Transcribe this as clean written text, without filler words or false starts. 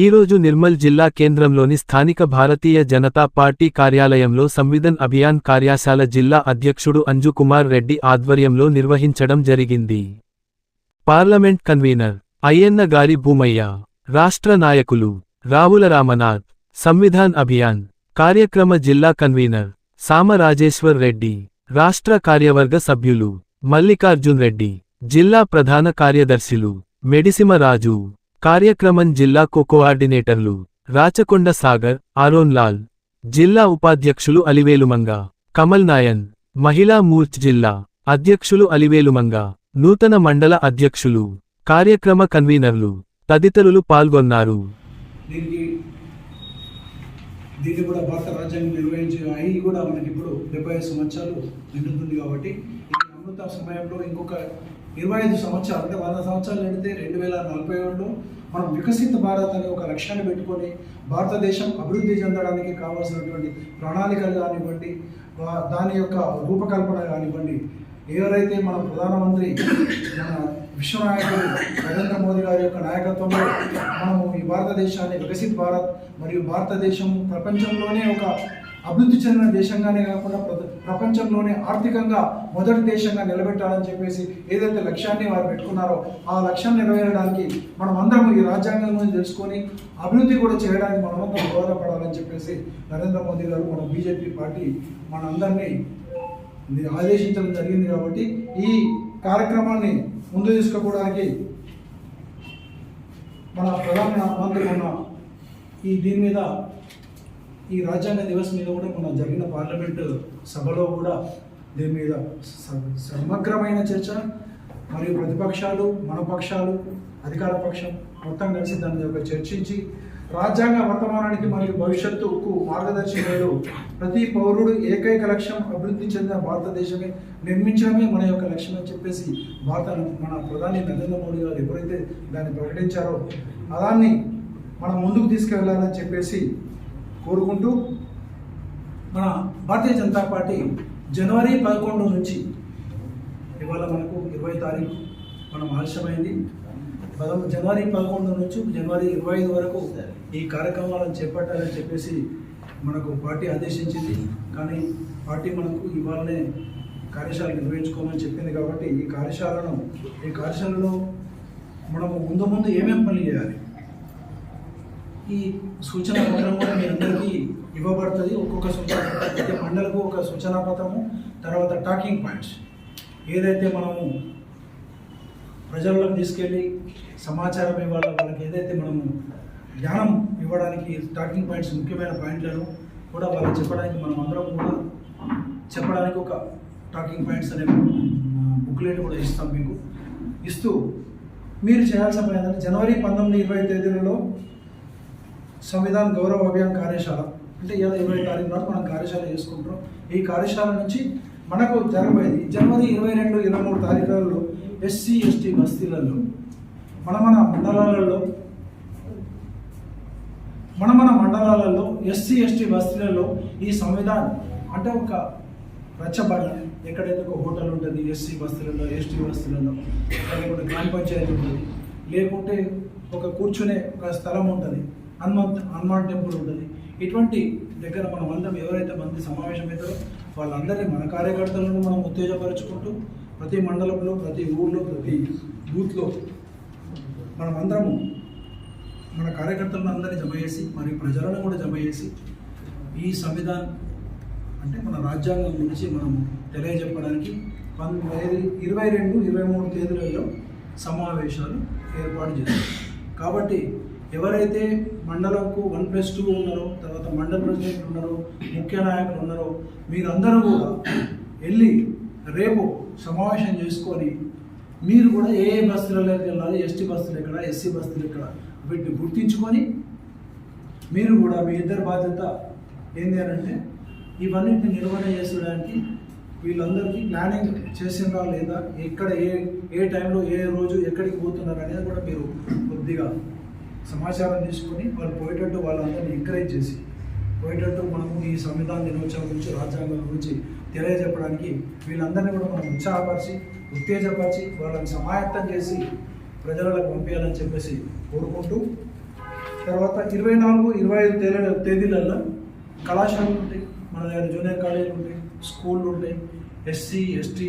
ఈరోజు నిర్మల్ జిల్లా కేంద్రంలోని స్థానిక భారతీయ జనతా పార్టీ కార్యాలయంలో సంవిధాన్ అభియాన్ కార్యశాల జిల్లా అధ్యక్షుడు అంజు కుమార్ రెడ్డి ఆధ్వర్యంలో నిర్వహించడం జరిగింది. పార్లమెంట్ కన్వీనర్ అయ్యన్న గారి భూమయ్య, రాష్ట్ర నాయకులు రావుల రామనాథ్, సంవిధాన్ అభియాన్ కార్యక్రమ జిల్లా కన్వీనర్ సామ రాజేశ్వర్ రెడ్డి, రాష్ట్ర కార్యవర్గ సభ్యులు మల్లికార్జున్ రెడ్డి, జిల్లా ప్రధాన కార్యదర్శులు మెడిసిమ రాజు, కార్యక్రమం జిల్లా కోఆర్డినేటర్లు రాచకొండ సాగర్, ఆరోన్ లాల్, జిల్లా ఉపాధ్యక్షులు అలివేలుమంగ, కమల్ నాయన్, మహిళా మూర్చ్ జిల్లా అధ్యక్షులు అలివేలుమంగ, నూతన మండల అధ్యక్షులు, కార్యక్రమ కన్వీనర్లు తదితరులు పాల్గొన్నారు. దీన్ని కూడా భారత రాజ్యాంగం నిర్వహించి అవి కూడా మనకి ఇప్పుడు 75 సంవత్సరాలు నిండుతుంది. కాబట్టి ఈ అమృత సమయంలో ఇంకొక 25 సంవత్సరాలు అంటే 100 సంవత్సరాలు నిండితే 2047లో మనం వికసిత భారత్ అనే ఒక లక్ష్యాన్ని పెట్టుకొని భారతదేశం అభివృద్ధి చెందడానికి కావాల్సినటువంటి ప్రణాళికలు కానివ్వండి, దాని యొక్క రూపకల్పన కానివ్వండి, ఎవరైతే మన ప్రధానమంత్రి మన విశ్వనాయకుడు నరేంద్ర మోదీ గారి యొక్క నాయకత్వంలో మనము ఈ భారతదేశాన్ని వికసిత్ భారత్ మరియు భారతదేశం ప్రపంచంలోనే ఒక అభివృద్ధి చెందిన దేశంగానే కాకుండా ప్రపంచంలోనే ఆర్థికంగా మొదటి దేశంగా నిలబెట్టాలని చెప్పేసి ఏదైతే లక్ష్యాన్ని వారు పెట్టుకున్నారో ఆ లక్ష్యాన్ని నెరవేరడానికి మనం అందరం ఈ రాజ్యాంగం గురించి తెలుసుకొని అభివృద్ధి కూడా చేయడానికి మనమంతా దోహదపడాలని చెప్పేసి నరేంద్ర మోదీ గారు మన బీజేపీ పార్టీ మనందరినీ ఆదేశించడం జరిగింది. కాబట్టి ఈ కార్యక్రమాన్ని ముందు తీసుకోవడానికి మన ప్రధానమంత్రి ఉన్న దీని మీద ఈ రాజ్యాంగ దివస్ మీద కూడా మన జరిగిన పార్లమెంటు సభలో కూడా దీని మీద సమగ్రమైన చర్చ మరియు ప్రతిపక్షాలు, మన పక్షాలు, అధికార పక్షం మొత్తం కలిసి దాని యొక్క చర్చించి రాజ్యాంగ వర్తమానానికి మరియు భవిష్యత్తుకు మార్గదర్శకాలు ప్రతి పౌరుడు ఏకైక లక్ష్యం అభివృద్ధి చెందిన భారతదేశమే నిర్మించడమే మన యొక్క లక్ష్యం అని చెప్పేసి మన ప్రధాని నరేంద్ర మోడీ గారు ఎప్పుడైతే దాన్ని ప్రకటించారో దాన్ని మనం ముందుకు తీసుకెళ్లాలని చెప్పేసి కోరుకుంటూ మన భారతీయ జనతా పార్టీ జనవరి 11 నుంచి ఇవాళ మనకు 20 తారీఖు మనం ఆలస్యమైంది. జనవరి 11 నుంచి జనవరి 25 వరకు ఈ కార్యక్రమాలను చేపట్టాలని చెప్పేసి మనకు పార్టీ ఆదేశించింది. కానీ పార్టీ మనకు ఇవాళనే కార్యశాల నిర్వహించుకోమని చెప్పింది. కాబట్టి ఈ కార్యశాలలో మనము ముందు ఏమేమి పనులు చేయాలి, ఈ సూచన పత్రం కూడా మీ అందరికీ ఇవ్వబడుతుంది. ఒక్కొక్క సూచన ప్రతి మండలకు ఒక సూచనా పత్రము, తర్వాత టాకింగ్ పాయింట్స్ ఏదైతే మనము ప్రజల్లోకి తీసుకెళ్ళి సమాచారం ఇవ్వాలి, వాళ్ళకి ఏదైతే మనము జ్ఞానం ఇవ్వడానికి టాకింగ్ పాయింట్స్ ముఖ్యమైన పాయింట్లను కూడా వాళ్ళకి చెప్పడానికి మనం అందరం కూడా చెప్పడానికి ఒక టాకింగ్ పాయింట్స్ అనే బుక్లెట్ కూడా ఇస్తాం మీకు. ఇస్తూ మీరు చేయాల్సిన పని ఏంటంటే జనవరి 19, 20 తేదీలలో సంవిధాన్ గౌరవ అభియాన్ కార్యశాల అంటే ఇలా 20 తారీఖు నాడు మనం కార్యశాల చేసుకుంటాం. ఈ కార్యశాల నుంచి మనకు జరగబోయేది జనవరి 22, 23 తారీఖులలో ఎస్సీ ఎస్టీ బస్తీలలో మన మండలాలలో ఎస్సీ ఎస్టీ బస్తీలలో ఈ సంవిధాన్ అంటే ఒక రచ్చబండ, ఎక్కడైతే ఒక హోటల్ ఉంటుంది ఎస్సీ బస్తీలలో, ఎస్టీ బస్తీలలో, లేకుంటే గ్రామ పంచాయతీ ఉంటుంది, లేకుంటే ఒక కూర్చునే ఒక స్థలం ఉంటుంది, హనుమాన్ టెంపుల్ ఉంటుంది. ఇటువంటి దగ్గర మనం అందరం ఎవరైతే మంది సమావేశం అవుతారో వాళ్ళందరినీ మన కార్యకర్తలను మనం ఉత్తేజపరుచుకుంటూ ప్రతి మండలంలో, ప్రతి ఊర్లో, ప్రతి బూత్లో మనం అందరము మన కార్యకర్తలను అందరినీ జమ చేసి మరియు ప్రజలను కూడా జమ చేసి ఈ సంవిధాన్ అంటే మన రాజ్యాంగం గురించి మనం తెలియజెప్పడానికి 22, 23 తేదీలలో సమావేశాలు ఏర్పాటు చేశారు. కాబట్టి ఎవరైతే మండలంకు 1+2 ఉన్నారో, తర్వాత మండల ప్రెసిడెంట్లు ఉన్నారో, ముఖ్య నాయకులు ఉన్నారో, మీరందరూ కూడా వెళ్ళి రేపు సమావేశం చేసుకొని మీరు కూడా ఏ బస్తీలలోకి వెళ్ళాలి, ఎస్టీ బస్తీలు ఎక్కడ, ఎస్సీ బస్తీలు ఎక్కడ, వీటిని గుర్తించుకొని మీరు కూడా మీ ఇద్దరు బాధ్యత ఏంటి అని అంటే ఇవన్నింటిని నిర్వహణ చేసడానికి వీళ్ళందరికీ ప్లానింగ్ చేసిందా లేదా, ఎక్కడ ఏ టైంలో ఏ రోజు ఎక్కడికి పోతున్నారు అనేది కూడా మీరు కొద్దిగా సమాచారం తీసుకొని వాళ్ళు పోయేటట్టు వాళ్ళందరినీ ఎంకరేజ్ చేసి పోయేటట్టు మనము ఈ సంవిధాన దినోత్సవం గురించి, రాజ్యాంగం గురించి తెలియజెప్పడానికి వీళ్ళందరినీ కూడా మనం ఉత్సాహపరిచి, ఉత్తేజపరిచి వాళ్ళని సమాయత్తం చేసి ప్రజలకు పంపించాలని చెప్పేసి కోరుకుంటూ తర్వాత 24-25 తేదీలలో కళాశాలలు ఉంటాయి, మన దగ్గర జూనియర్ కాలేజీలు ఉంటాయి, స్కూళ్ళు ఉంటాయి, ఎస్సీ ఎస్టీ